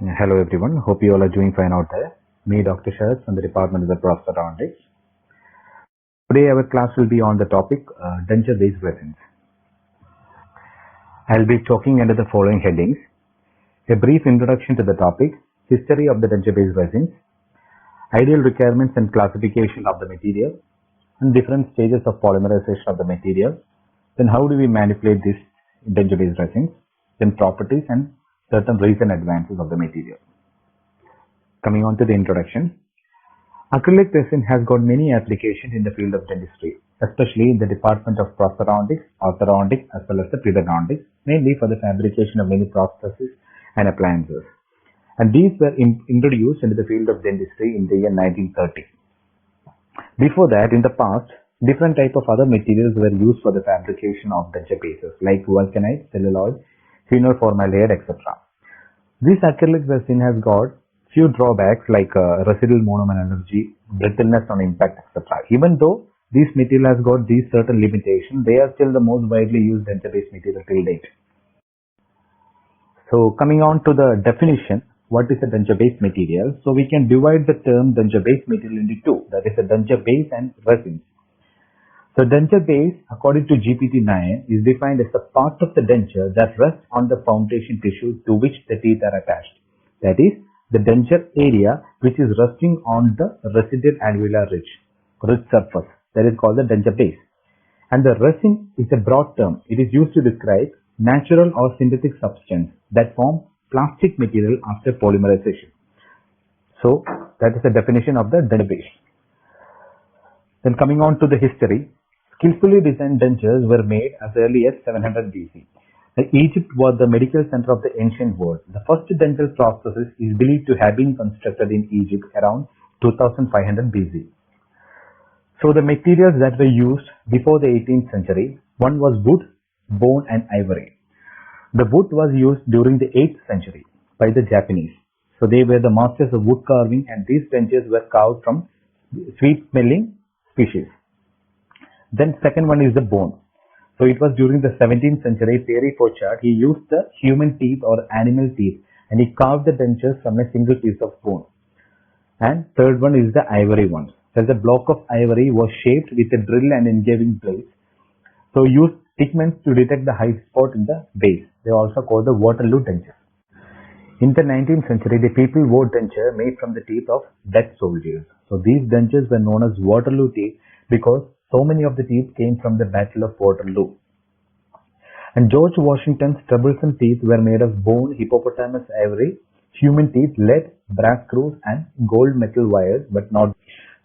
Hello everyone, hope you all are doing fine out there. Me, Dr. Sharad from the Department of the Prosthodontics. Today our class will be on the topic denture-based resins. I'll be talking under the following headings: a brief introduction to the topic, history of the denture-based resins, ideal requirements and classification of the material, and different stages of polymerization of the material. Then how do we manipulate these denture-based resins, then properties and certain recent advances of the material. Coming on to the introduction. Acrylic resin has got many applications in the field of dentistry, especially in the department of prosthodontics, orthodontics, as well as the periodontics, mainly for the fabrication of many prostheses and appliances. And these were introduced into the field of dentistry in the year 1930. Before that, in the past, different type of other materials were used for the fabrication of denture bases, like vulcanite, celluloid, phenol formaldehyde, etc. This acrylic resin has got few drawbacks like residual monomer energy, brittleness on impact, etc. Even though this material has got these certain limitations, they are still the most widely used denture-based material till date. So coming on to the definition, what is a denture-based material? So we can divide the term denture-based material into two, that is a denture base and resins. So denture base, according to GPT-9, is defined as the part of the denture that rests on the foundation tissue to which the teeth are attached. That is, the denture area which is resting on the residual alveolar ridge surface. That is called the denture base. And the resin is a broad term. It is used to describe natural or synthetic substance that form plastic material after polymerization. So that is the definition of the denture base. Then coming on to the history. Skillfully designed dentures were made as early as 700 BC. Egypt was the medical center of the ancient world. The first dental prosthesis is believed to have been constructed in Egypt around 2500 BC. So the materials that were used before the 18th century, one was wood, bone and ivory. The wood was used during the 8th century by the Japanese. So they were the masters of wood carving, and these dentures were carved from sweet-smelling species. Then second one is the bone. So it was during the 17th century, Thierry Fauchard, he used the human teeth or animal teeth and he carved the dentures from a single piece of bone. And third one is the ivory one. So the block of ivory was shaped with a drill and engraving blades. So used pigments to detect the high spot in the base. They are also called the Waterloo dentures. In the 19th century, the people wore denture made from the teeth of dead soldiers. So these dentures were known as Waterloo teeth because so many of the teeth came from the Battle of Waterloo. And George Washington's troublesome teeth were made of bone, hippopotamus ivory, human teeth, lead, brass screws and gold metal wires, but not.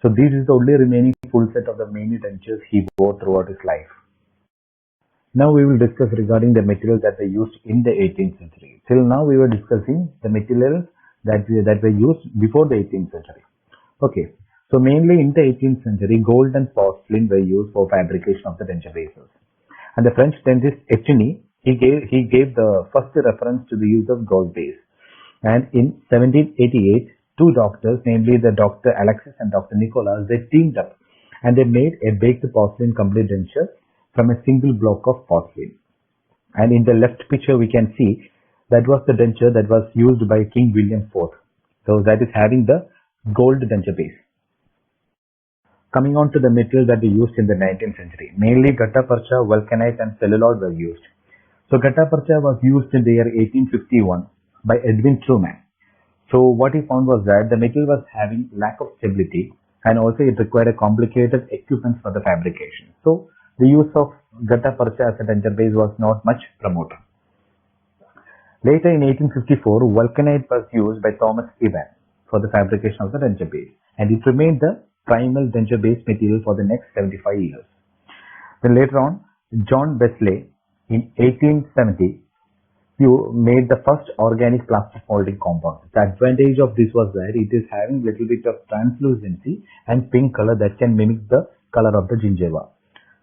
So this is the only remaining full set of the many dentures he wore throughout his life. Now we will discuss regarding the materials that were used in the 18th century. Till now we were discussing the materials that were used before the 18th century. Okay. So mainly in the 18th century, gold and porcelain were used for fabrication of the denture bases. And the French dentist Echini, he gave the first reference to the use of gold base. And in 1788, two doctors, namely the Dr. Alexis and Dr. Nicolas, they teamed up and they made a baked porcelain complete denture from a single block of porcelain. And in the left picture, we can see that was the denture that was used by King William IV. So that is having the gold denture base. Coming on to the materials that were used in the 19th century, mainly gutta-percha, vulcanite and celluloid were used. So gutta-percha was used in the year 1851 by Edwin Truman. So what he found was that the material was having lack of stability and also it required a complicated equipment for the fabrication. So the use of gutta-percha as a denture base was not much promoted. Later in 1854, vulcanite was used by Thomas Evan for the fabrication of the denture base, and it remained the primal denture-based material for the next 75 years. Then later on, John Wesley in 1870 made the first organic plastic molding compound. The advantage of this was that it is having little bit of translucency and pink color that can mimic the color of the gingiva.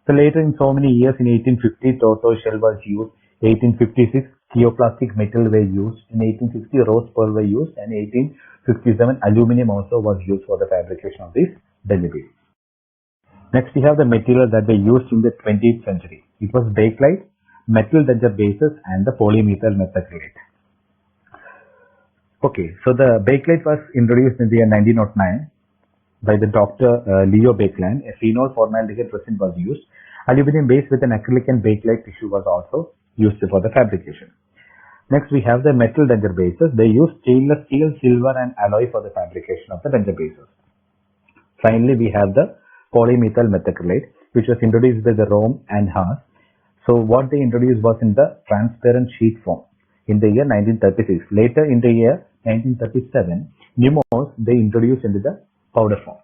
So later in so many years, in 1850 tortoise shell was used, 1856 theoplastic metal were used, in 1860 rose pearl were used, and 1857 aluminum also was used for the fabrication of this denture base. Next we have the material that were used in the 20th century. It was bakelite, metal denture bases and the polymethyl methacrylate. Okay, so the bakelite was introduced in the year 1909 by the Dr. Leo Baekeland. A phenol formaldehyde resin was used. Aluminum base with an acrylic and bakelite tissue was also used for the fabrication. Next, we have the metal denture bases. They use stainless steel, silver, and alloy for the fabrication of the denture bases. Finally, we have the polymethyl methacrylate, which was introduced by the Rome and Haas. So, what they introduced was in the transparent sheet form in the year 1936. Later, in the year 1937, Numos they introduced into the powder form.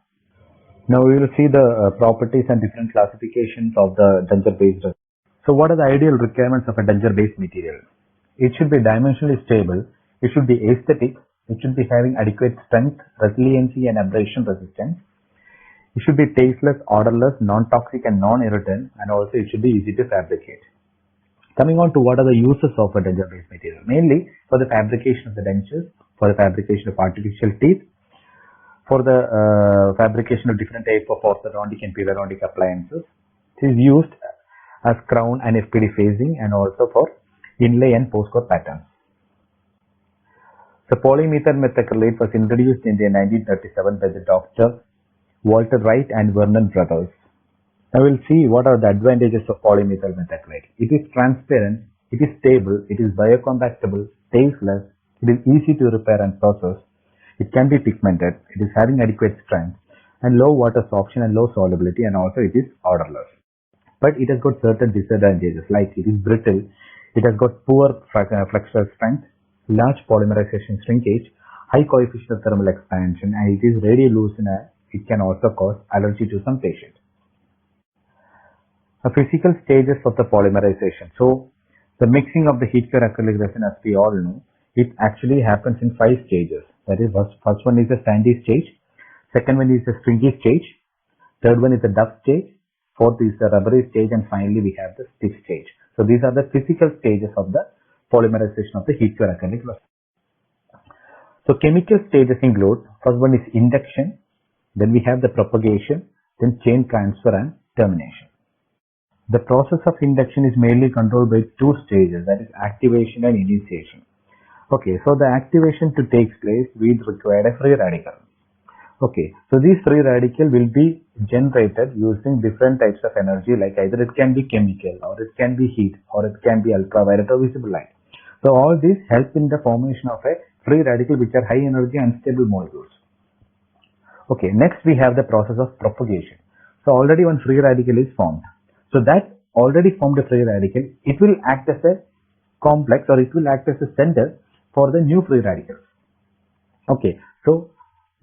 Now, we will see the properties and different classifications of the denture-based. So, what are the ideal requirements of a denture-based material? It should be dimensionally stable, it should be aesthetic, it should be having adequate strength, resiliency and abrasion resistance. It should be tasteless, odorless, non-toxic and non-irritant, and also it should be easy to fabricate. Coming on to what are the uses of a denture-based material? Mainly for the fabrication of the dentures, for the fabrication of artificial teeth, for the fabrication of different types of orthodontic and periodontic appliances. It is used as crown and FPD facing and also for inlay and postcode patterns. So polymethyl methacrylate was introduced in the 1937 by the Dr. Walter Wright and Vernon Brothers. Now we'll see what are the advantages of polymethyl methacrylate. It is transparent, it is stable, it is biocompatible, tasteless, it is easy to repair and process, it can be pigmented, it is having adequate strength and low water sorption and low solubility, and also it is odorless. But it has got certain disadvantages like it is brittle, it has got poor flexural strength, large polymerization shrinkage, high coefficient of thermal expansion, and it is radiolucent. It can also cause allergy to some patients. The physical stages of the polymerization. So, the mixing of the heat cure acrylic resin, as we all know, it actually happens in 5 stages. That is, first one is the sandy stage, second one is the stringy stage, third one is the duff stage, fourth is the rubbery stage, and finally we have the stiff stage. So these are the physical stages of the polymerization of the heat cure acrylic resin. So chemical stages include, first one is induction, then we have the propagation, then chain transfer and termination. The process of induction is mainly controlled by 2 stages, that is activation and initiation. Okay, so the activation to take place, we require a free radical. Okay, so these free radical will be generated using different types of energy, like either it can be chemical, or it can be heat, or it can be ultraviolet or visible light. So all these help in the formation of a free radical which are high energy unstable molecules. Okay, next we have the process of propagation. So already one free radical is formed. So that already formed a free radical, it will act as a complex, or it will act as a center for the new free radicals. Okay, so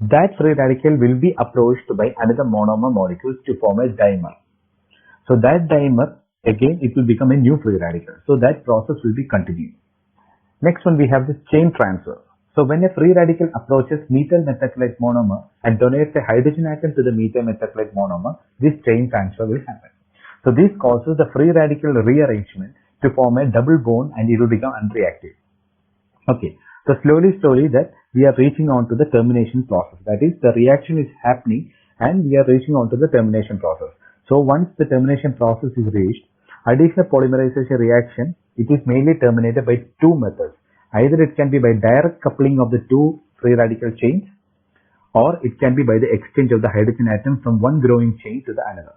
that free radical will be approached by another monomer molecule to form a dimer. So that dimer, again, it will become a new free radical. So that process will be continued. Next one, we have this chain transfer. So when a free radical approaches methyl methacrylate monomer and donates a hydrogen atom to the methyl methacrylate monomer, this chain transfer will happen. So this causes the free radical rearrangement to form a double bond and it will become unreactive. Okay, so slowly that we are reaching on to the termination process. That is, the reaction is happening and we are reaching on to the termination process. So once the termination process is reached, additional polymerization reaction, it is mainly terminated by 2 methods. Either it can be by direct coupling of the 2 free radical chains, or it can be by the exchange of the hydrogen atom from one growing chain to the another.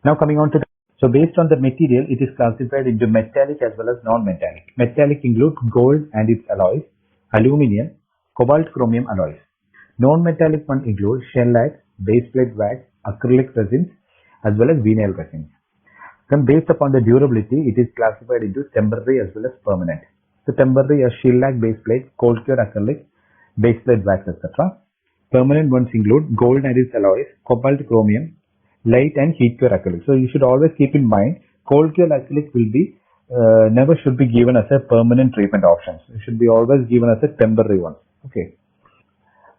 Now coming on to so based on the material, it is classified into metallic as well as non-metallic. Metallic includes gold and its alloys, aluminium, cobalt chromium alloys. Non-metallic one includes shellac, base plate wax, acrylic resins, as well as vinyl resins. Then based upon the durability, it is classified into temporary as well as permanent. So temporary are shellac base plate, cold cure acrylic, base plate wax, etc. Permanent ones include gold and its alloys, cobalt chromium, light and heat cure acrylic. So you should always keep in mind, cold cure acrylic will be never should be given as a permanent treatment option. It should be always given as a temporary one. Okay.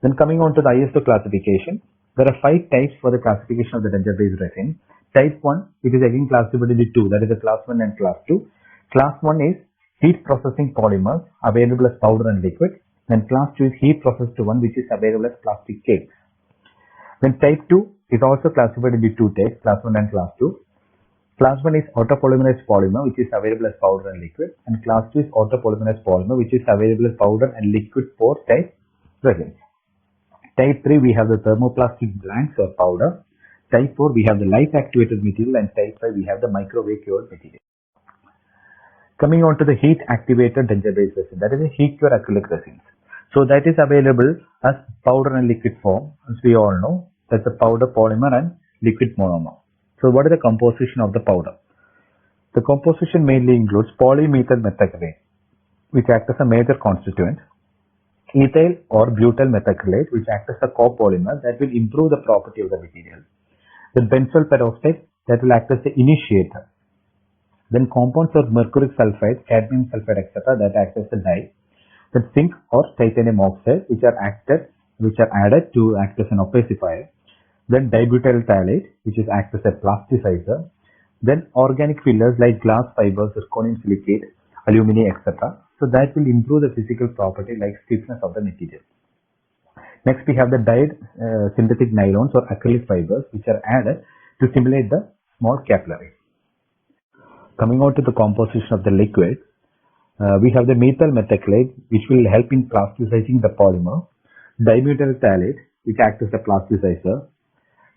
Then coming on to the ISO classification, there are 5 types for the classification of the denture-based resin. Type 1, it is again classified into 2, that is the class 1 and class 2. Class 1 is heat processing polymers available as powder and liquid. Then class 2 is heat processed one, which is available as plastic cakes. Then type 2 is also classified into 2 types, class 1 and class 2. Class 1 is autopolymerized polymer, which is available as powder and liquid, and class 2 is autopolymerized polymer, which is available as powder and liquid for type resins. Type 3, we have the thermoplastic blanks or powder. Type 4, we have the light activated material, and type 5, we have the microwave cured material. Coming on to the heat activated denture based resin, that is a heat cured acrylic resins. So that is available as powder and liquid form, as we all know. That's a powder polymer and liquid monomer. So what is the composition of the powder? The composition mainly includes polymethyl methacrylate, which acts as a major constituent, ethyl or butyl methacrylate, which acts as a copolymer that will improve the property of the material. Then benzoyl peroxide, that will act as the initiator. Then compounds of mercuric sulfide, cadmium sulfide, etc., that act as a dye. Then zinc or titanium oxide, which are added to act as an opacifier. Then dibutyl phthalate, which is acts as a plasticizer. Then organic fillers like glass fibers, zirconium silicate, aluminium, etc. So that will improve the physical property like stiffness of the material. Next, we have the dyed synthetic nylons or acrylic fibers, which are added to simulate the small capillaries. Coming on to the composition of the liquid, we have the methyl methacrylate, which will help in plasticizing the polymer. Dimethyl phthalate, which acts as a plasticizer.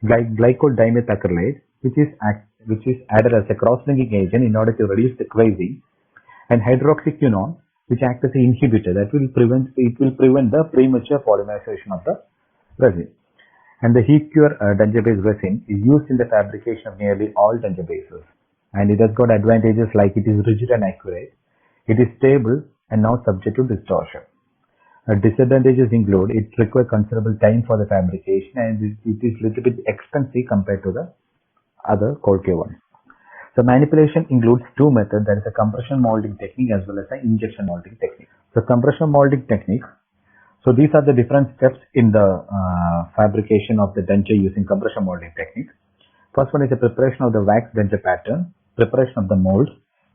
Glycol dimethacrylate, which is added as a cross-linking agent in order to reduce the crazing, and hydroxyquinone, which acts as an inhibitor that will prevent the premature polymerization of the resin. And the heat cure denture base resin is used in the fabrication of nearly all denture bases, and it has got advantages like it is rigid and accurate, it is stable and not subject to distortion. Disadvantages include it requires considerable time for the fabrication, and it is little bit expensive compared to the other cold cure ones. So manipulation includes two methods, that is a compression molding technique as well as an injection molding technique. So compression molding technique, so these are the different steps in the fabrication of the denture using compression molding technique. First one is the preparation of the wax denture pattern, preparation of the molds,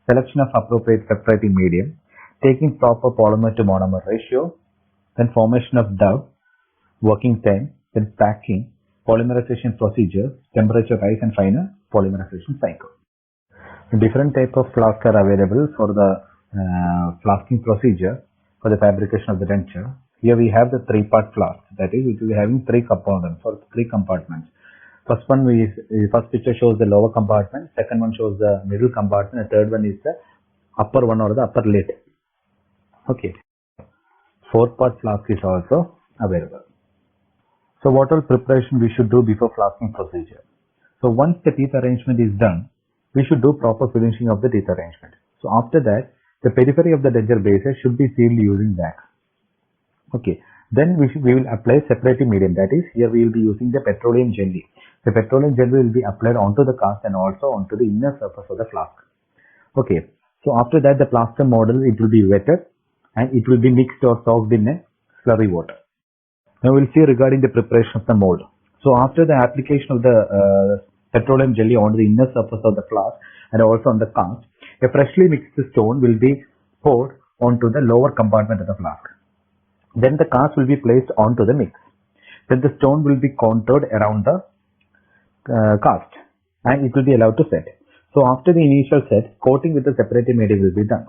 selection of appropriate separating medium, taking proper polymer to monomer ratio, then formation of dough, working time, then packing, polymerization procedure, temperature rise, and final polymerization cycle. Different type of flask are available for the flasking procedure for the fabrication of the denture. Here we have the three-part flask, that is, it will be having three components or three compartments. First picture shows the lower compartment, second one shows the middle compartment, and third one is the upper one or the upper lid. Okay. 4-part flask is also available. So what all preparation we should do before flasking procedure? So once the teeth arrangement is done, we should do proper finishing of the teeth arrangement. So after that, the periphery of the denture bases should be sealed using wax. Okay. Then we will apply separating medium, that is, here we will be using the petroleum jelly. The petroleum jelly will be applied onto the cast and also onto the inner surface of the flask. Okay. So after that, the plaster model, it will be wetted and it will be mixed or soaked in a slurry water. Now we'll see regarding the preparation of the mold. So after the application of the petroleum jelly onto the inner surface of the flask and also on the cast, a freshly mixed stone will be poured onto the lower compartment of the flask. Then the cast will be placed onto the mix. Then the stone will be contoured around the cast and it will be allowed to set. So after the initial set, coating with the separating medium will be done.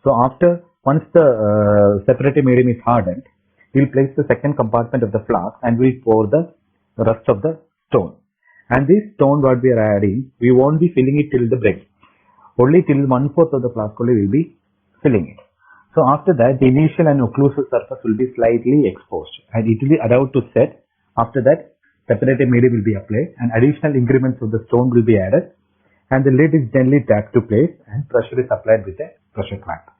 So once the separating medium is hardened, we will place the second compartment of the flask and we will pour the rest of the stone. And this stone what we are adding, we won't be filling it till the brim. Only till 1/4 of the flask only will be filling it. So after that, the initial and occlusive surface will be slightly exposed and it will be allowed to set. After that, separating medium will be applied and additional increments of the stone will be added, and the lid is gently tapped to place and pressure is applied with a pressure clamp.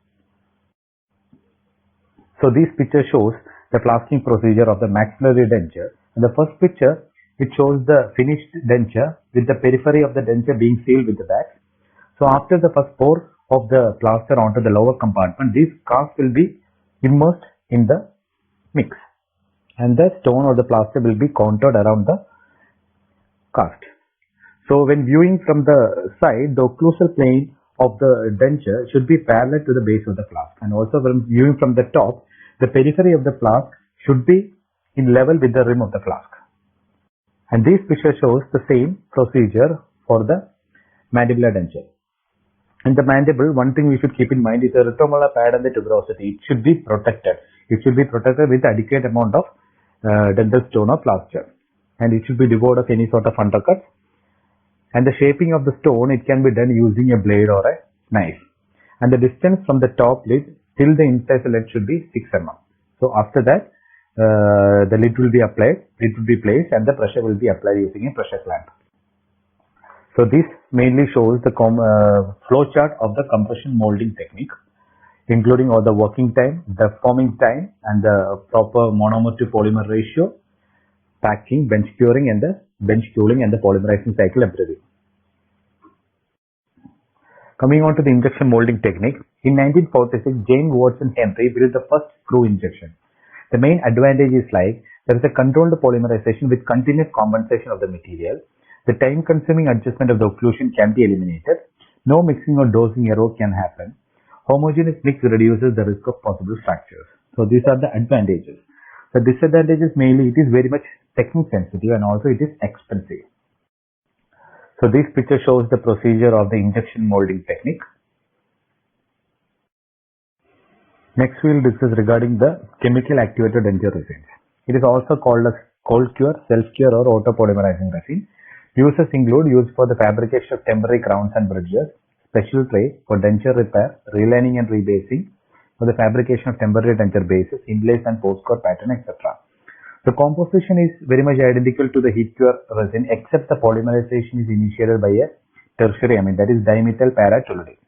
So this picture shows the flasking procedure of the maxillary denture. In the first picture, it shows the finished denture with the periphery of the denture being sealed with the wax. So after the first pour of the plaster onto the lower compartment, this cast will be immersed in the mix and the stone or the plaster will be contoured around the cast. So when viewing from the side, the occlusal plane of the denture should be parallel to the base of the flask, and also when viewing from the top, the periphery of the flask should be in level with the rim of the flask. And this picture shows the same procedure for the mandibular denture. In the mandible, one thing we should keep in mind is the retromolar pad and the tuberosity. It should be protected. It should be protected with adequate amount of dental stone or plaster, and it should be devoid of any sort of undercut. And the shaping of the stone, it can be done using a blade or a knife. And the distance from the top lid till the incisor lid should be 6 mm. So after that, the lid will be applied, it will be placed, and the pressure will be applied using a pressure clamp. So this mainly shows the flow chart of the compression molding technique, including all the working time, the forming time, and the proper monomer to polymer ratio, packing, bench curing, and the bench cooling and the polymerizing cycle everything. Coming on to the injection molding technique, in 1946, James Watson Henry built the first screw injection. The main advantage is like there is a controlled polymerization with continuous compensation of the material. The time-consuming adjustment of the occlusion can be eliminated. No mixing or dosing error can happen. Homogeneous mix reduces the risk of possible fractures. So these are the advantages. The disadvantages mainly it is very much technique sensitive and also it is expensive. So this picture shows the procedure of the injection molding technique. Next we will discuss regarding the chemical activated denture resins. It is also called as cold cure, self cure or auto polymerizing resin. Uses include use for the fabrication of temporary crowns and bridges, special tray for denture repair, relining and rebasing, for the fabrication of temporary denture bases, inlays and postcore pattern, etc. The composition is very much identical to the heat cure resin except the polymerization is initiated by a tertiary amine, that is dimethyl para-toluene.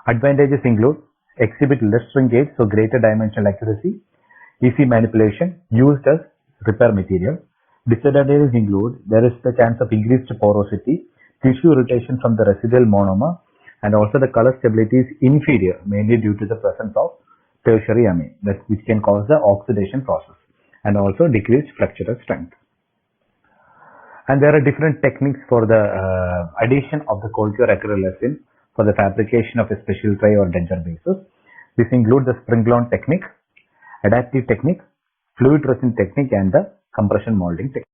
Advantages include exhibit less shrinkage, so greater dimensional accuracy, easy manipulation, used as repair material. Disadvantages include there is the chance of increased porosity, tissue irritation from the residual monomer, and also the color stability is inferior mainly due to the presence of tertiary amine, which can cause the oxidation process and also decreased flexural strength. And there are different techniques for the addition of the cold cure acrylic resin for the fabrication of a special tray or denture bases. This includes the spring-load technique, adaptive technique, fluid resin technique, and the compression molding technique.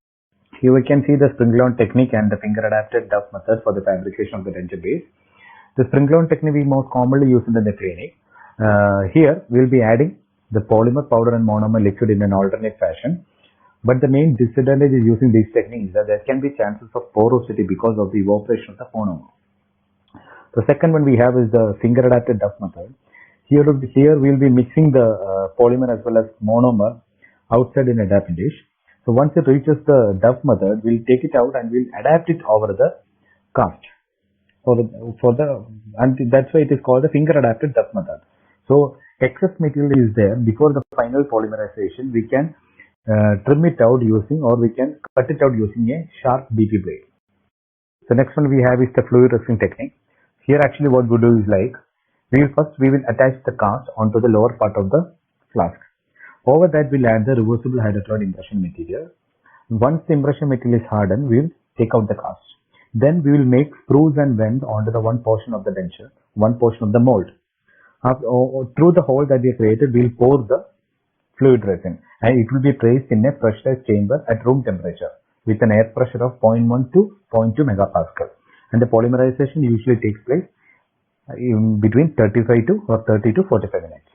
Here we can see the spring-load technique and the finger-adapted Duff method for the fabrication of the denture base. The spring-load technique is most commonly used in the clinic. Here we will be adding the polymer powder and monomer liquid in an alternate fashion. But the main disadvantage is using these techniques that there can be chances of porosity because of the evaporation of the monomer. The second one we have is the finger-adapted Duff method. Here we will be mixing the polymer as well as monomer outside in a dapping dish. So once it reaches the Duff method, we'll take it out and we'll adapt it over the cast. And that's why it is called the finger adapted Duff method. So excess material is there before the final polymerization. We can trim it out using, or we can cut it out using a sharp BP blade. The next one we have is the fluid resin technique. Here actually what we do is like we will attach the cast onto the lower part of the flask. Over that, we'll add the reversible hydroxide impression material. Once the impression material is hardened, we'll take out the cast. Then we will make screws and vents onto the one portion of the denture, one portion of the mold. Through the hole that we have created, we'll pour the fluid resin and it will be placed in a pressurized chamber at room temperature with an air pressure of 0.1 to 0.2 megapascal. And the polymerization usually takes place in between 30 to 45 minutes.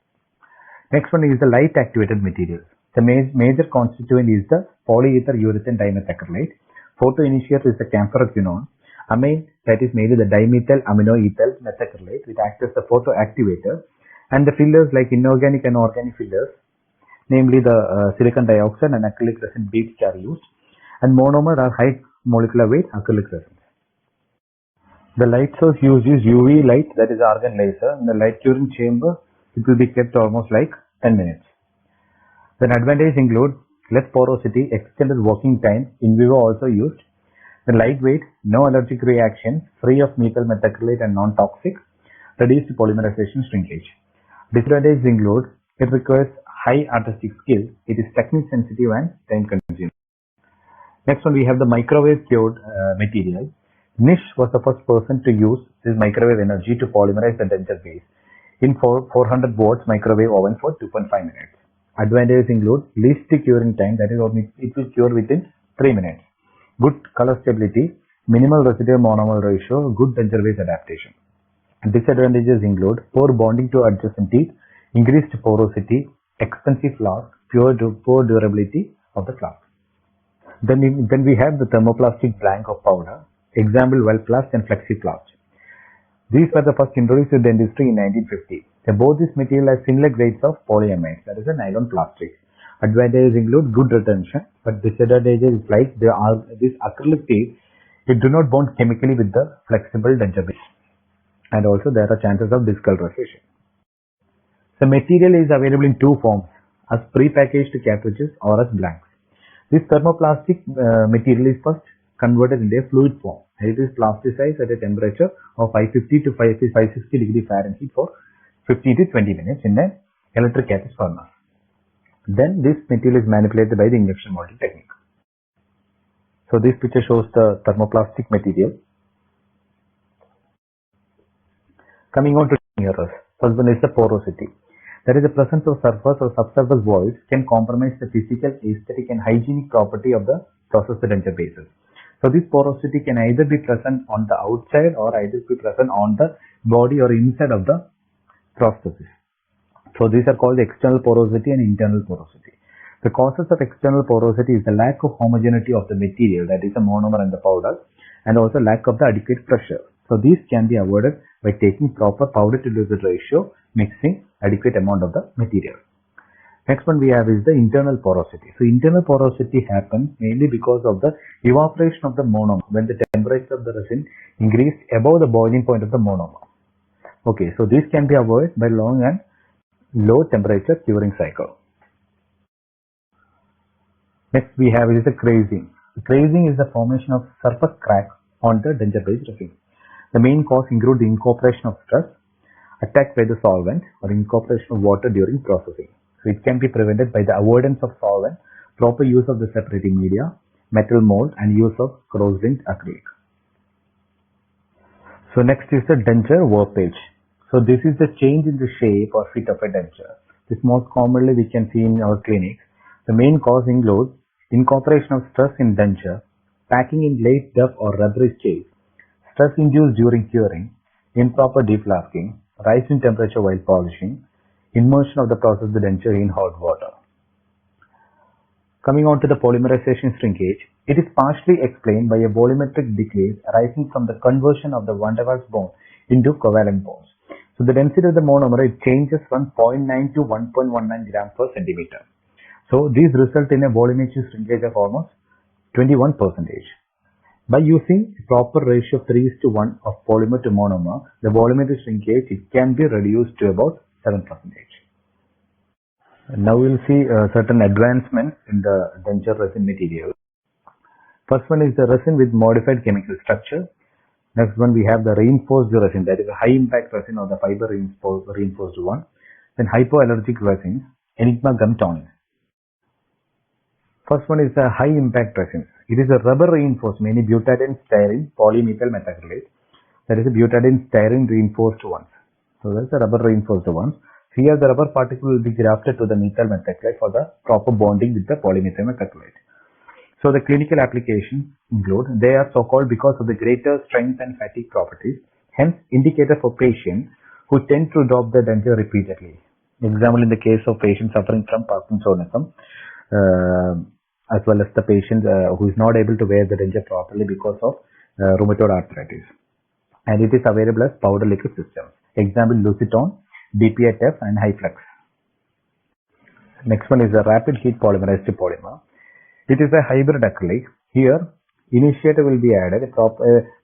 Next one is the light activated materials. The major constituent is the polyether urethane dimethacrylate. Photoinitiator is the camphoraquinone. Amine, that is mainly the dimethyl aminoethyl methacrylate, which acts as the photoactivator. And the fillers like inorganic and organic fillers, namely the silicon dioxide and acrylic resin beads are used. And monomer are high molecular weight acrylic resins. The light source used is UV light, that is argon laser. In the light curing chamber, it will be kept almost like 10 minutes. The advantages include less porosity, extended working time, in vivo also used. The lightweight, no allergic reaction, free of methyl methacrylate and non-toxic, reduced polymerization shrinkage. Disadvantages include it requires high artistic skill, it is technique sensitive and time consuming. Next one we have the microwave cured material. Nish was the first person to use this microwave energy to polymerize the denture base in 400 watts microwave oven for 2.5 minutes. Advantages include least curing time, that is it will cure within 3 minutes. Good color stability, minimal residual monomer ratio, good denture base adaptation. Disadvantages include poor bonding to adjacent teeth, increased porosity, expensive flask, poor durability of the flask. Then we have the thermoplastic blank of powder, example Wellplast and Flexiflast. These were the first introduced to the industry in 1950. Both these materials have similar grades of polyamides, that is a nylon plastic. Advantages include good retention, but disadvantages is like this acrylic teeth, it do not bond chemically with the flexible denture base. And also there are chances of discolorization. The material is available in two forms, as pre-packaged cartridges or as blanks. This thermoplastic material is first converted into a fluid form, and it is plasticized at a temperature of 550 to 560 degree Fahrenheit for 15 to 20 minutes in an electric catalyst furnace. Then this material is manipulated by the injection molding technique. So this picture shows the thermoplastic material. Coming on to errors. First one is the porosity. That is, the presence of surface or subsurface voids can compromise the physical, aesthetic and hygienic property of the processed denture bases. So this porosity can either be present on the outside or either be present on the body or inside of the prosthesis. So these are called the external porosity and internal porosity. The causes of external porosity is the lack of homogeneity of the material, that is the monomer and the powder, and also lack of the adequate pressure. So these can be avoided by taking proper powder to liquid ratio, mixing adequate amount of the material. Next one we have is the internal porosity. So internal porosity happens mainly because of the evaporation of the monomer when the temperature of the resin increased above the boiling point of the monomer. Okay, so this can be avoided by long and low temperature curing cycle. Next we have is the crazing. The crazing is the formation of surface crack on the denture base resin. The main cause include the incorporation of stress, attack by the solvent, or incorporation of water during processing. So it can be prevented by the avoidance of solvent, proper use of the separating media, metal mold, and use of cross-linked acrylic. So next is the denture warpage. So this is the change in the shape or fit of a denture. This most commonly we can see in our clinics. The main cause includes incorporation of stress in denture, packing in late duff or rubbery case, stress induced during curing, improper deflasking, rise in temperature while polishing, immersion of the processed denture in hot water. Coming on to the polymerization shrinkage, it is partially explained by a volumetric decrease arising from the conversion of the van der Waals bond into covalent bonds. So the density of the monomer, it changes from 0.9 to 1.19 grams per centimeter. So these result in a volumetric shrinkage of almost 21%. By using a proper ratio of 3:1 of polymer to monomer, the volumetric shrinkage it can be reduced to about 7%. Now we'll see certain advancements in the denture resin material. First one is the resin with modified chemical structure. Next one we have the reinforced resin, that is a high impact resin or the fiber reinforced one. Then hypoallergic resins, Enigma gum tonics. First one is the high impact resins. It is a rubber reinforced, mainly butadiene styrene polymethyl methacrylate. That is a butadiene styrene reinforced ones. So that's the rubber reinforced ones. Here the rubber particle will be grafted to the methyl methacrylate for the proper bonding with the polymethyl methacrylate. So the clinical applications include, they are so called because of the greater strength and fatigue properties, hence indicated for patients who tend to drop the denture repeatedly. Example, in the case of patients suffering from Parkinsonism, as well as the patient who is not able to wear the denture properly because of rheumatoid arthritis. And it is available as powder liquid systems. Example, Lucitone, DPITF and Hyflex. Next one is a rapid heat polymerized polymer. It is a hybrid acrylic. Here, initiator will be added, a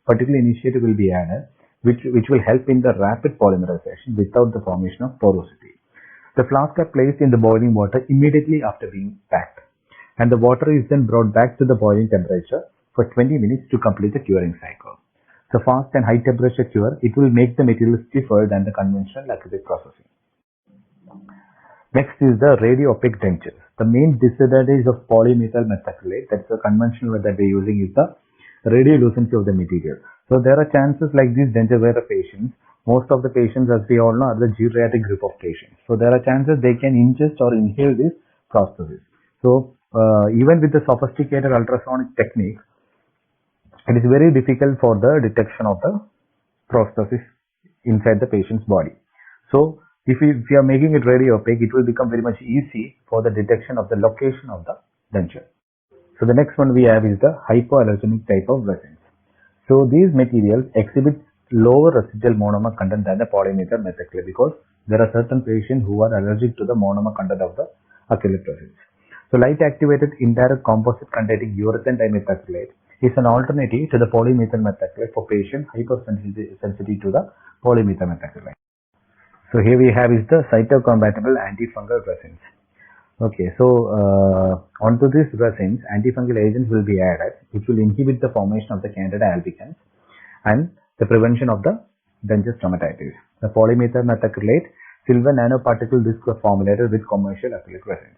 particular initiator will be added, which will help in the rapid polymerization without the formation of porosity. The flask are placed in the boiling water immediately after being packed, and the water is then brought back to the boiling temperature for 20 minutes to complete the curing cycle. So fast and high temperature cure, it will make the material stiffer than the conventional acrylic processing. Next is the radio-opaque dentures. The main disadvantage of polymethyl methacrylate, that's the conventional way that we're using, is the radiolucency of the material. So there are chances like these denture wearer patients, most of the patients, as we all know, are the geriatric group of patients. So there are chances they can ingest or inhale this prosthesis. So even with the sophisticated ultrasonic techniques, it is very difficult for the detection of the prosthesis inside the patient's body. So if you are making it very opaque, it will become very much easy for the detection of the location of the denture. So the next one we have is the hypoallergenic type of resins. So these materials exhibit lower residual monomer content than the polymethyl methacrylate because there are certain patients who are allergic to the monomer content of the acrylic resins. So light activated indirect composite containing urethane dimethacrylate is an alternative to the polymethyl methacrylate for patients hypersensitive to the polymethyl methacrylate. So here we have is the cytocompatible antifungal resins. Okay, so onto these resins, antifungal agents will be added, which will inhibit the formation of the Candida albicans and the prevention of the denture stomatitis. The polymethyl methacrylate silver nanoparticle discs were formulated with commercial acrylic resins.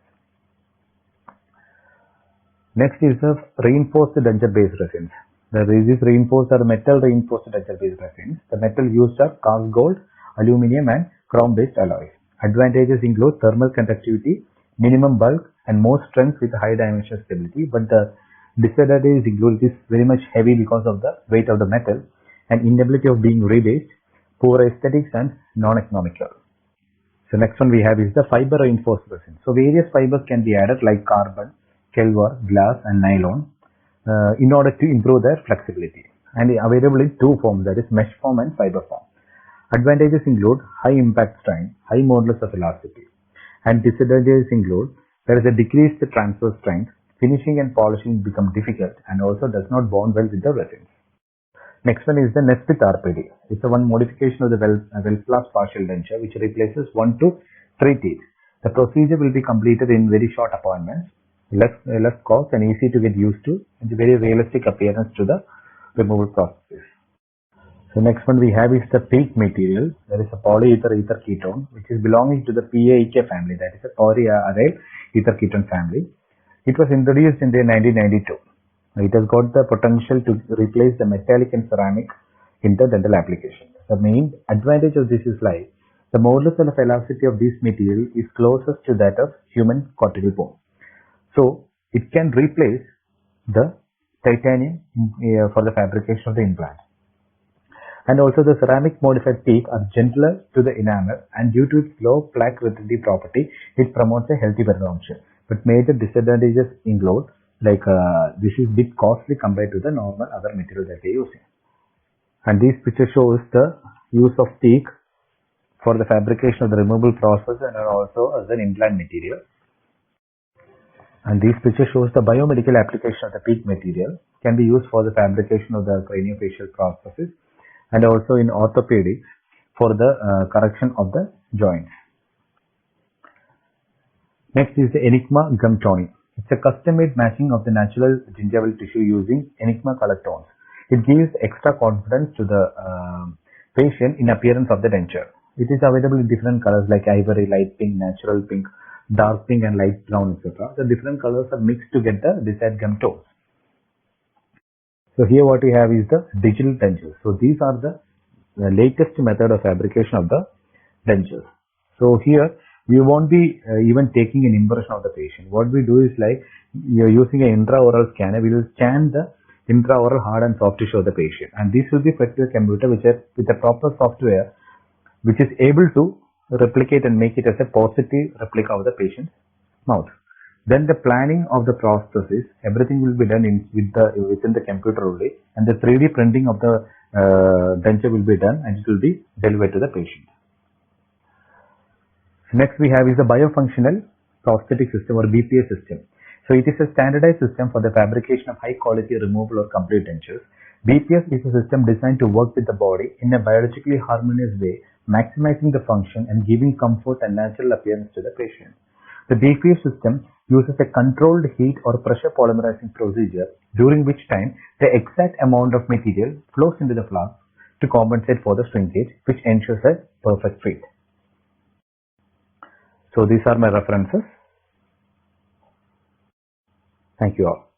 Next is the reinforced denture-based resins. These reinforced are metal reinforced denture-based resins. The metal used are cast gold, aluminum, and chrome-based alloys. Advantages include thermal conductivity, minimum bulk, and more strength with high dimensional stability. But the disadvantages include it is very much heavy because of the weight of the metal and inability of being rebased, poor aesthetics, and non-economical. So next one we have is the fiber reinforced resin. So various fibers can be added like carbon, kelvar, glass, and nylon in order to improve their flexibility, and available in two forms, that is mesh form and fiber form. Advantages include high impact strength, high modulus of elasticity, and disadvantages include there is a decreased transfer strength, finishing and polishing become difficult, and also does not bond well with the resins. Next one is the Nesmith RPD. It's a one modification of the Wellsplash partial denture which replaces 1 to 3 teeth. The procedure will be completed in very short appointments, less cost and easy to get used to, and very realistic appearance to the removal processes. So next one we have is the PEEK material. There is a polyether ether ketone which is belonging to the PAEK family, that is a polyaryl ether ketone family. It was introduced in the 1992. It has got the potential to replace the metallic and ceramic in the dental application. The main advantage of this is like the modulus of elasticity of this material is closest to that of human cortical bone. So it can replace the titanium for the fabrication of the implant. And also the ceramic modified PEEK are gentler to the enamel, and due to its low plaque retentive property, it promotes a healthy periodontium. But major disadvantages include like this is bit costly compared to the normal other material that they are using. And this picture shows the use of PEEK for the fabrication of the removal process and also as an implant material. And this picture shows the biomedical application of the PEEK material can be used for the fabrication of the craniofacial processes and also in orthopedics for the correction of the joints. Next is the Enigma gum toning. It's a custom-made matching of the natural gingival tissue using Enigma color tones. It gives extra confidence to the patient in appearance of the denture. It is available in different colors like ivory, light pink, natural pink, dark pink, and light brown, etc. The different colors are mixed to get the desired gum tones. So here what we have is the digital dentures. So these are the latest method of fabrication of the dentures. So here we won't be even taking an impression of the patient. What we do is like you're using an intraoral scanner. We will scan the intraoral hard and soft tissue of the patient, and this will be fed to a computer with a proper software which is able to replicate and make it as a positive replica of the patient's mouth. Then the planning of the prosthesis, everything will be done within the computer only, and the 3D printing of the denture will be done and it will be delivered to the patient. Next we have is the biofunctional prosthetic system or BPS system. So it is a standardized system for the fabrication of high quality removal or complete dentures. BPS is a system designed to work with the body in a biologically harmonious way, maximizing the function and giving comfort and natural appearance to the patient. The BPS system uses a controlled heat or pressure polymerizing procedure, during which time the exact amount of material flows into the flask to compensate for the shrinkage, which ensures a perfect fit. So these are my references. Thank you all.